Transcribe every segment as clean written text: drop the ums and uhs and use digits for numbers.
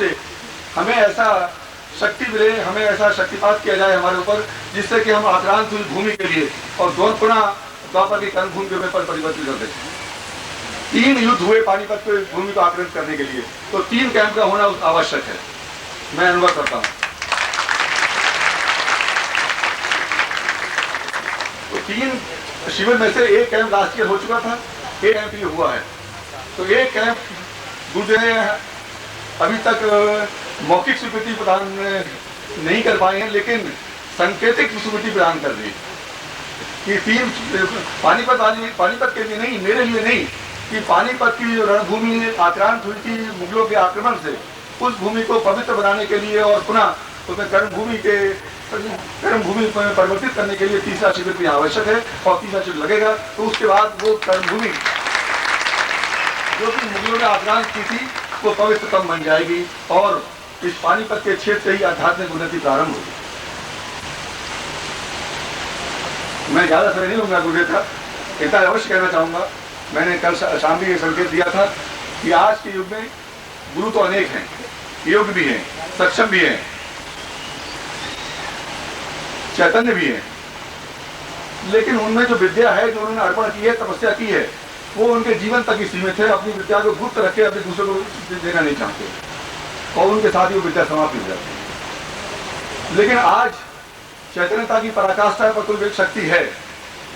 से हमें ऐसा शक्ति मिले, हमें ऐसा शक्तिपात किया जाए हमारे ऊपर, जिससे कि हम आक्रांत हुई भूमि के लिए और द्वापर की कर्म भूमि के ऊपर परिवर्तित कर दें। 3 युद्ध हुए पानीपत पे भूमि को आक्रांत करने के लिए, तो 3 कैंप का होना आवश्यक है। मैं अनुरोध करता हूँ। तो 3 शिविर में से 1 कैंप लास्ट ईयर हो चुका था, 1 कैंप ये हुआ है। तो 1 कैंप गुरुदेव अभी तक मौखिक स्वीकृति प्रदान नहीं कर पाए हैं, लेकिन सांकेतिक स्वीकृति प्रदान कर दी कि 3 पानीपत के लिए नहीं, मेरे लिए नहीं, कि पानीपत की जो रणभूमि आक्रांत हुई थी मुगलों के आक्रमण से, उस भूमि को पवित्र बनाने के लिए और पुनः उसमें कर्मभूमि में परिवर्तित करने के लिए 3रा शिविर भी आवश्यक है और 3रा शिविर लगेगा। तो उसके बाद वो कर्मभूमि जो कि मुगलों ने आक्रांत की थी वो पवित्रतम बन जाएगी और इस पानीपत के क्षेत्र से ही आध्यात्मिक उन्नति प्रारंभ होगी। मैं ज्यादा समय नहीं लूंगा गुरुदेव का, इतना अवश्य कहना चाहूंगा। मैंने कल शाम भी ये संकेत दिया था कि आज के युग में गुरु तो अनेक हैं, योग्य भी हैं, सक्षम भी हैं, चैतन्य भी हैं, लेकिन उनमें जो विद्या है, जो उन्होंने अर्पण की है, तपस्या की है, वो उनके जीवन तक ही सीमित है। अपनी विद्या को गुप्त रखे अपने दूसरे को देना नहीं चाहते और उनके साथ ही वो विद्या समाप्त हो जाती है। लेकिन आज चैतन्यता की पराकाष्ठा पर कोई शक्ति है,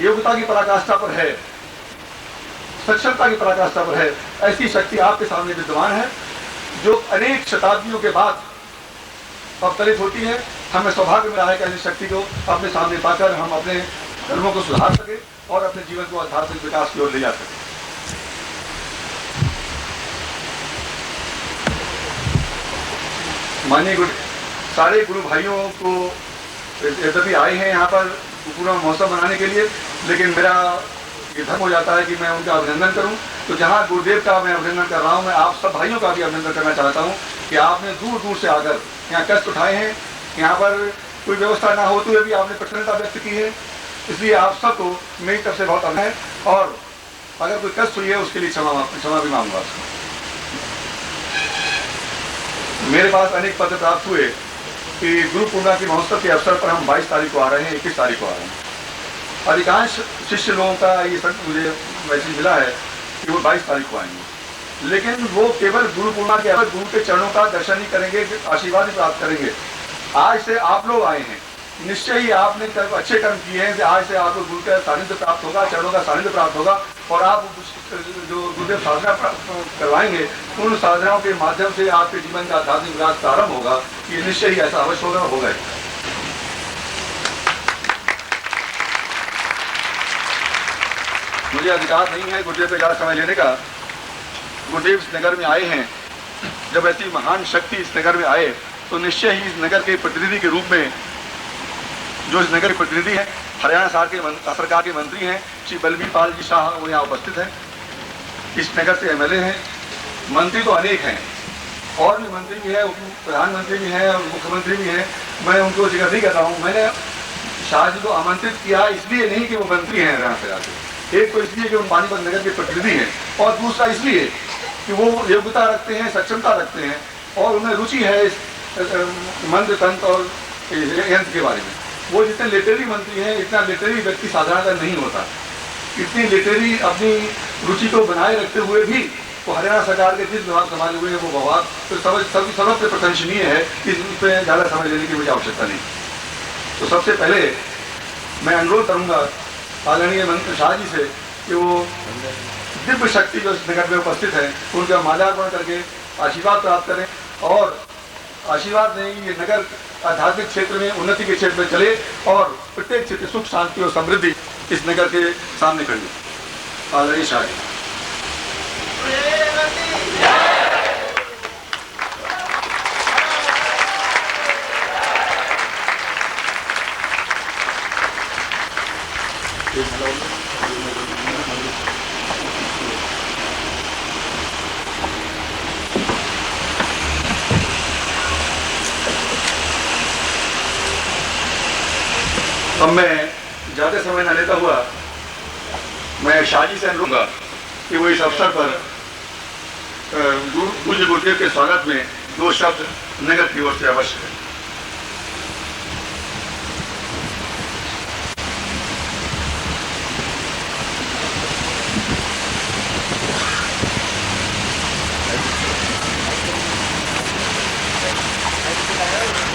योग्यता की पराकाष्ठा पर है, सक्षमता की पराकाष्ठा पर है। ऐसी शक्ति आपके सामने विद्यमान है, जो अनेक शताब्दियों के बाद अवतरित होती है। हमें सौभाग्य मिला है कि ऐसी शक्ति को अपने सामने पाकर हम अपने कर्मों को सुधार सके और अपने जीवन को आध्यात्मिक विकास की ओर ले जा सके। माननीय सारे गुरु भाइयों को यद्यपि आए हैं यहाँ पर पूरा महोत्सव मनाने के लिए, लेकिन मेरा ये धर्म हो जाता है कि मैं उनका अभिनंदन करूं। तो जहां गुरुदेव का मैं अभिनंदन कर रहा हूं, मैं आप सब भाइयों का भी अभिनंदन करना चाहता हूं कि आपने दूर दूर से आकर यहाँ कष्ट उठाए हैं। यहाँ पर कोई व्यवस्था ना होते हुए भी आपने प्रसन्नता व्यक्त की है, इसलिए आप सबको मेरी तरफ से बहुत आभार है और अगर कोई कष्ट हुई है उसके लिए क्षमा भी मांगूंगा। मेरे पास अनेक पत्र प्राप्त हुए कि गुरु पूर्णिमा के महोत्सव के अवसर पर हम 22 तारीख को आ रहे हैं, 21 तारीख को आ रहे हैं। अधिकांश शिष्य लोगों का ये सब मुझे मैसेज मिला है कि वो 22 तारीख को आएंगे, लेकिन वो केवल गुरु पूर्णिमा के अवसर गुरु के चरणों का दर्शन ही करेंगे, आशीर्वाद ही प्राप्त करेंगे। आज से आप लोग आए हैं, निश्चय ही आपने अच्छे कर्म किए हैं, आज से आपको गुरु का सानिध्य प्राप्त होगा, चरणों का सानिध्य प्राप्त होगा और आप जो गुरुदेव साधना करवाएंगे उन साधनाओं के माध्यम से आपके जीवन का आध्यात्मिक विकास प्रारंभ होगा। ये निश्चय ही ऐसा अवश्य होगा। मुझे अधिकार नहीं है गुरुदेव पे ज़्यादा समय लेने का। गुरुदेव इस नगर में आए हैं, जब ऐसी महान शक्ति इस नगर में आए तो निश्चय ही इस नगर के प्रतिनिधि के रूप में, जो इस नगर के प्रतिनिधि हैं, हरियाणा सरकार के मंत्री हैं श्री बलबीर पाल जी शाह, वो यहाँ उपस्थित हैं। इस नगर से MLA हैं, मंत्री तो अनेक हैं, और भी मंत्री भी है, प्रधानमंत्री भी हैं और मुख्यमंत्री भी हैं। मैं उनको जिक्र नहीं कर रहा हूँ। मैंने शाह जी को आमंत्रित किया इसलिए नहीं कि वो मंत्री हैं हरियाणा से आके, एक तो इसलिए कि वो पानीपत नगर के प्रतिनिधि हैं और दूसरा इसलिए कि वो योग्यता रखते हैं, सक्षमता रखते हैं और उन्हें रुचि है इस मंत्र तंत्र और यंत्र के बारे में। वो जितने लिटरेरी मंत्री हैं, इतना लिटरेरी व्यक्ति साधारणतः नहीं होता। इतनी लिटरेरी अपनी रुचि को बनाए रखते हुए भी वो हरियाणा सरकार के जिस विभाग संभाले हुए हैं वो विभाग तो सबसे प्रशंसनीय है। इस पर ज़्यादा समय लेने की मुझे आवश्यकता नहीं। तो सबसे पहले मैं अनुरोध करूँगा आदरणीय मंत्री शाह जी से कि वो दिव्य शक्ति जो इस नगर में उपस्थित है उनका माल्यार्पण करके आशीर्वाद प्राप्त करें और आशीर्वाद दें ये नगर आध्यात्मिक क्षेत्र में, उन्नति के क्षेत्र में चले और प्रत्येक क्षेत्र सुख शांति और समृद्धि इस नगर के सामने खड़ी। आदरणीय शाह जी। अब मैं ज़्यादा समय न लेता हुआ मैं शाह जी से अनुरोध करूंगा कि वो इस अवसर पर पूज्य गुरुदेव के स्वागत में दो शब्द नगर की ओर से अवश्य है।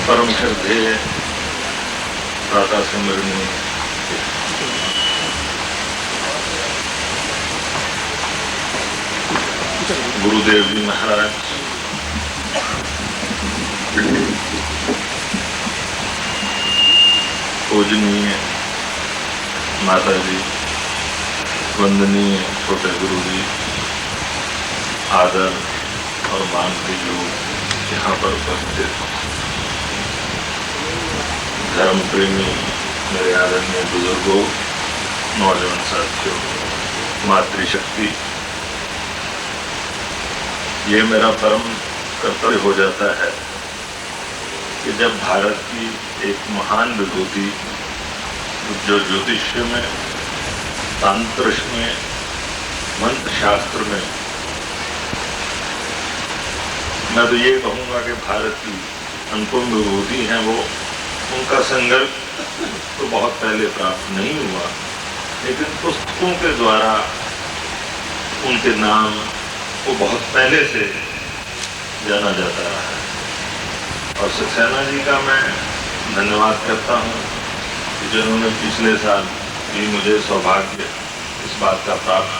परम श्रद्धेय प्रातः सिमरनी गुरुदेव जी महाराज, पूजनीय माता जी, वंदनीय छोटे गुरु जी, आदर और मान के लोग यहाँ पर उपस्थित, धर्म प्रेमी मेरे आदरणीय बुजुर्गों, नौजवान साथियों, मातृशक्ति, ये मेरा परम कर्तव्य हो जाता है कि जब भारत की एक महान विभूति जो ज्योतिष्य में, तांत्रिक में, मंत्र शास्त्र में, मैं तो ये कहूँगा कि भारत की अनुपम विभूति हैं वो, उनका संघर्ष तो बहुत पहले प्राप्त नहीं हुआ, लेकिन पुस्तकों के द्वारा उनके नाम वो बहुत पहले से जाना जाता रहा है। और सक्सेना जी का मैं धन्यवाद करता हूँ कि जिन्होंने पिछले साल भी मुझे सौभाग्य इस बात का प्राप्त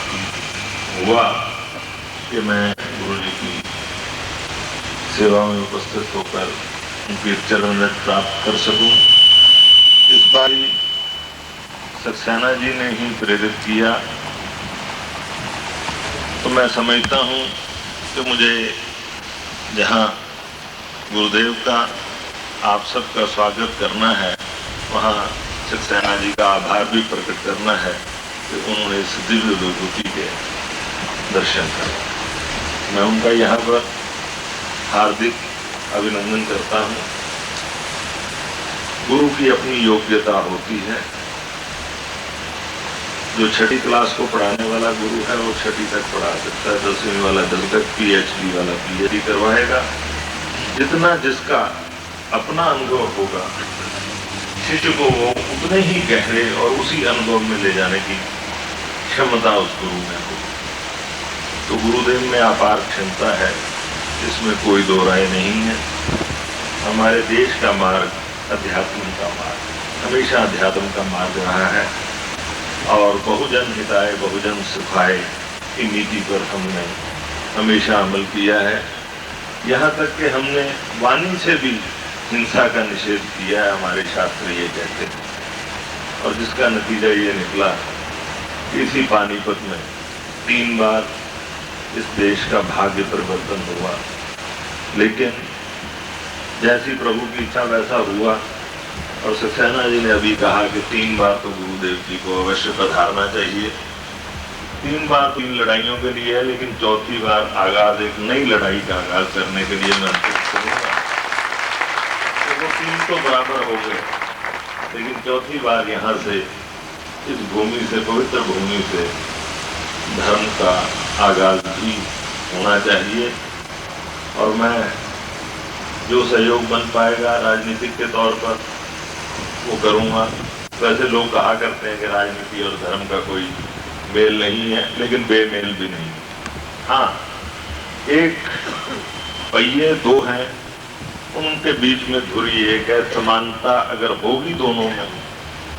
हुआ कि मैं गुरु जी की सेवा में उपस्थित होकर उनकी चरण प्राप्त कर सकूं। इस बार सक्सेना जी ने ही प्रेरित किया, तो मैं समझता हूँ कि मुझे जहाँ गुरुदेव का आप सबका स्वागत करना है, वहाँ सक्सेना जी का आभार भी प्रकट करना है कि उन्होंने इस दिव्य विभूति के दर्शन कर। मैं उनका यहाँ पर हार्दिक अभिनंदन करता हूँ। गुरु की अपनी योग्यता होती है। जो छठी क्लास को पढ़ाने वाला गुरु है वो छठी तक पढ़ा सकता है, 10वीं वाला 10 तक, PhD वाला PhD करवाएगा। जितना जिसका अपना अनुभव होगा, शिष्य को वो उतने ही गहरे और उसी अनुभव में ले जाने की क्षमता उस गुरु में होगी। तो गुरुदेव में अपार क्षमता है, इसमें कोई दो राय नहीं है। हमारे देश का मार्ग अध्यात्म का मार्ग, हमेशा अध्यात्म का मार्ग रहा है और बहुजन हिताय बहुजन सुखाय की नीति पर हमने हमेशा अमल किया है। यहाँ तक कि हमने वाणी से भी हिंसा का निषेध किया है, हमारे शास्त्र ये कहते हैं। और जिसका नतीजा ये निकला, इसी पानीपत में 3 बार इस देश का भाग्य परिवर्तन हुआ। लेकिन जैसी प्रभु की इच्छा वैसा हुआ। और सक्सेना जी ने अभी कहा कि 3 बार तो गुरुदेव जी को अवश्य पधारना चाहिए। 3 बार 3 लड़ाइयों के लिए है, लेकिन चौथी बार आगाज एक नई लड़ाई का आगाज करने के लिए मैं करूँगा। तो वो 3 तो बराबर हो गए, लेकिन चौथी बार यहाँ से, इस भूमि से, पवित्र भूमि से धर्म का आगाज भी होना चाहिए। और मैं जो सहयोग बन पाएगा राजनीतिक के तौर पर वो करूँगा। वैसे लोग कहा करते हैं कि राजनीति और धर्म का कोई मेल नहीं है, लेकिन बेमेल भी नहीं। हाँ, एक पहिए 2 हैं, उनके बीच में धुरी एक है। समानता अगर होगी दोनों में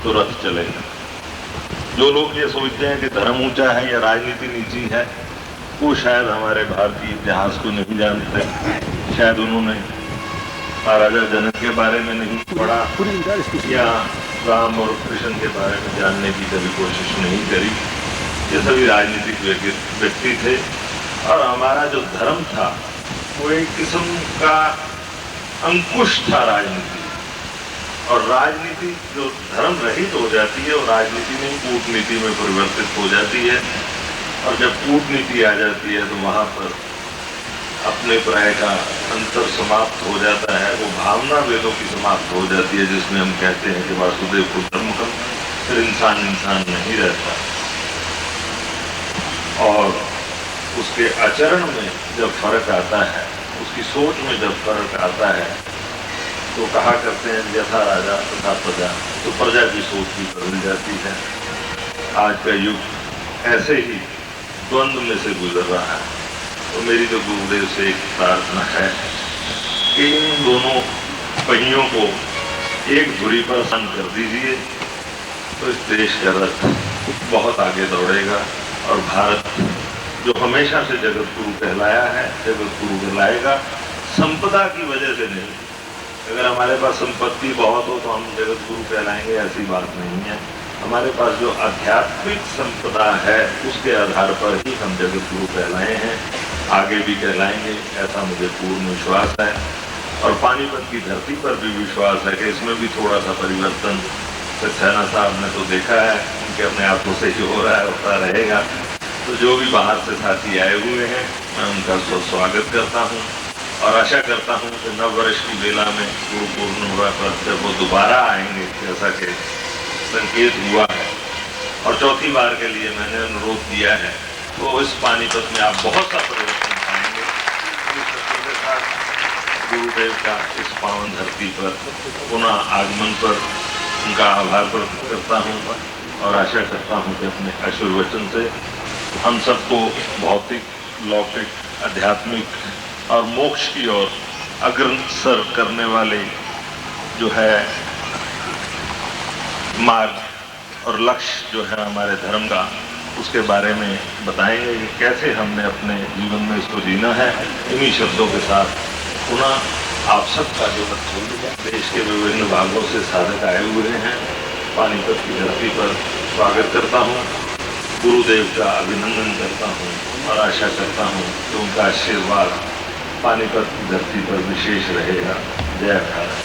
तो रथ चलेगा। जो लोग ये सोचते हैं कि धर्म ऊंचा है या राजनीति नीची है, वो शायद हमारे भारतीय इतिहास को नहीं जानते। शायद उन्होंने महाराजा जनक के बारे में नहीं पढ़ा या राम और कृष्ण के बारे में जानने की कभी कोशिश नहीं करी। ये सभी राजनीतिक व्यक्ति थे। और हमारा जो धर्म था वो एक किस्म का अंकुश था राजनीति। और राजनीति जो धर्म रहित हो जाती है, और राजनीति में कूटनीति में परिवर्तित हो जाती है। और जब कूटनीति आ जाती है तो वहाँ पर अपने प्राय का अंतर समाप्त हो जाता है। वो भावना वेदों की समाप्त हो जाती है, जिसमें हम कहते हैं कि वासुदेव कुटुंबकम, फिर इंसान नहीं रहता। और उसके आचरण में जब फर्क आता है, उस उसकी सोच में जब फर्क आता है तो कहा करते हैं यथा राजा तथा प्रजा, तो प्रजा की सोच भी बदल जाती है। आज का युग ऐसे ही द्वंद्व में से गुजर रहा है। तो मेरी तो गुरुदेव से एक प्रार्थना है कि इन दोनों पहियों को एक धुरी पर संग कर दीजिए, तो इस देश का रथ बहुत आगे दौड़ेगा और भारत जो हमेशा से जगत गुरु कहलाया है, जगत गुरु कहलाएगा, संपदा की वजह से नहीं। अगर हमारे पास संपत्ति बहुत हो तो हम जगत गुरु कहलाएंगे, ऐसी बात नहीं है। हमारे पास जो आध्यात्मिक संपदा है उसके आधार पर ही हम जगत गुरु कहलाए हैं, आगे भी कहलाएंगे, ऐसा मुझे पूर्ण विश्वास है। और पानीपत की धरती पर भी विश्वास है कि इसमें भी थोड़ा सा परिवर्तन सक्सेना साहब ने तो देखा है, उनके अपने आंखों से ही हो रहा है, होता रहेगा। तो जो भी बाहर से साथी आए हुए हैं, मैं उनका स्वागत करता हूँ और आशा करता हूँ कि नव वर्ष की बेला में गुरु पूर्णिमा पर जब वो दोबारा आएंगे, जैसा कि संकेत हुआ है और चौथी बार के लिए मैंने अनुरोध किया है, तो इस पानीपत में आप बहुत सा परिवर्तन पाएंगे। गुरुदेव का इस पावन धरती पर पुनः आगमन पर उनका आभार प्रकट करता हूँ और आशा करता हूँ कि अपने आशीर्वचन से हम सबको भौतिक, लौकिक, आध्यात्मिक और मोक्ष की ओर अग्रसर करने वाले जो है मार्ग और लक्ष्य जो है हमारे धर्म का, उसके बारे में बताएंगे कि कैसे हमने अपने जीवन में इसको जीना है। इन्हीं शब्दों के साथ पुनः आप सबका जो देश के विभिन्न भागों से साधक आए हुए हैं, पानीपत की धरती पर स्वागत करता हूँ, गुरुदेव का अभिनंदन करता हूँ और आशा करता हूँ कि उनका आशीर्वाद पानीपत की धरती पर विशेष रहेगा। जय भारत।